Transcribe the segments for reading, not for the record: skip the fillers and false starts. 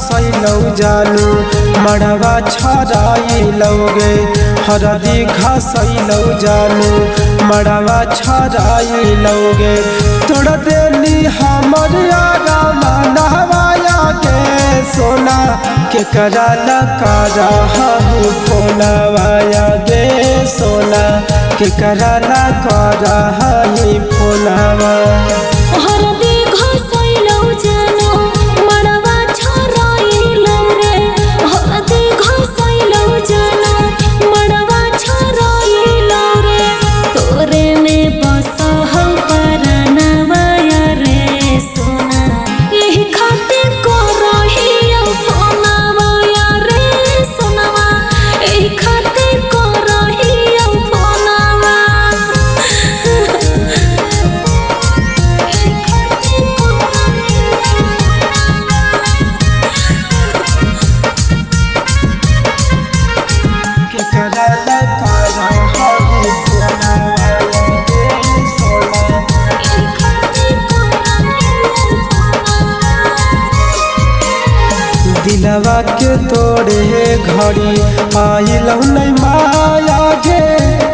घसैलौ जानू मड़वा छराइलौगे हरदी घसैलौ जानू मड़वा छराइलौगे तोड़ देली हमर आरामा नहवाया के सोना के कराला कारा हूँ फोनवाया गे सोना के कराला कारा ही फोनवा हरदी घसैलौ जानू मड़वा छराइलौ रे हरदी घसैलौ जानू मड़वा छराइलौ रे तोरे में बसा हौ परनवाया रे सोना यही खातिर करहियौ फोनवाया रे सोनवा यही खातिर करहियौ फोनवा दिलवा के तोड़े घड़ी आइलौ नहीं माया गे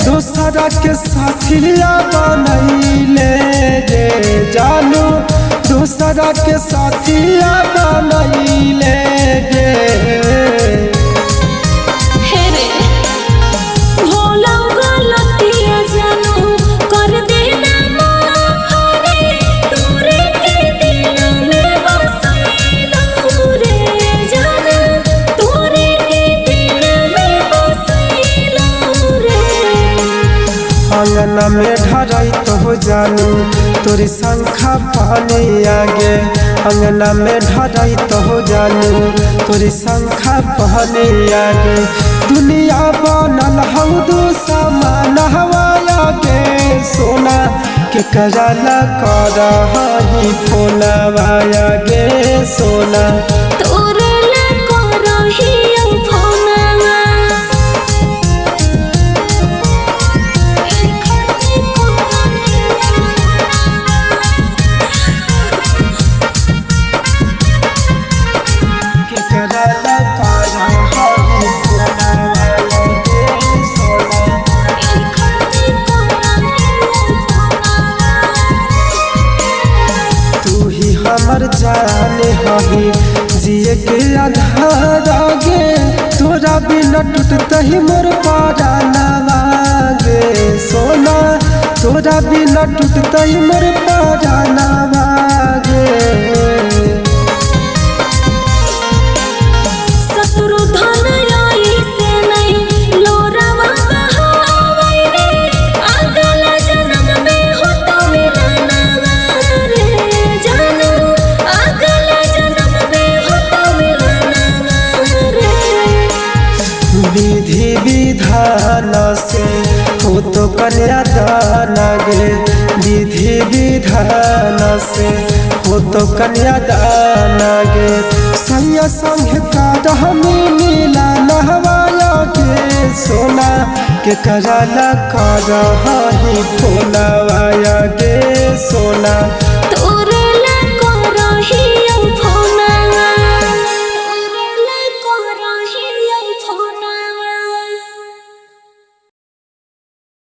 दूसरा के साथिया बनैले गे जानू दूसरा के साथिया बनैले गे अंगना में ढराई तो हो जानू तोरी शंखा पानी आगे अंगना में ढराई तो हो जानू तोरी शंखा पानी आगे दुनिया बनल हौ दू समान हवाया गे सोना के कराला करा ही फोनवाया गे सोना तोरे ला करहियौ फोनवा हमर जाने हही जिए के आधार गे तोरा बिना टूटतही मोर परानवा गे सोना तोरा बिना टूटतही मोर परानवा गे विधि विधान से हो तो कन्यादान गे विधि विधान से हो तो कन्यादान गे संग संग का हमें मिला नहवाया गे सोना के कराला कारा ही फोना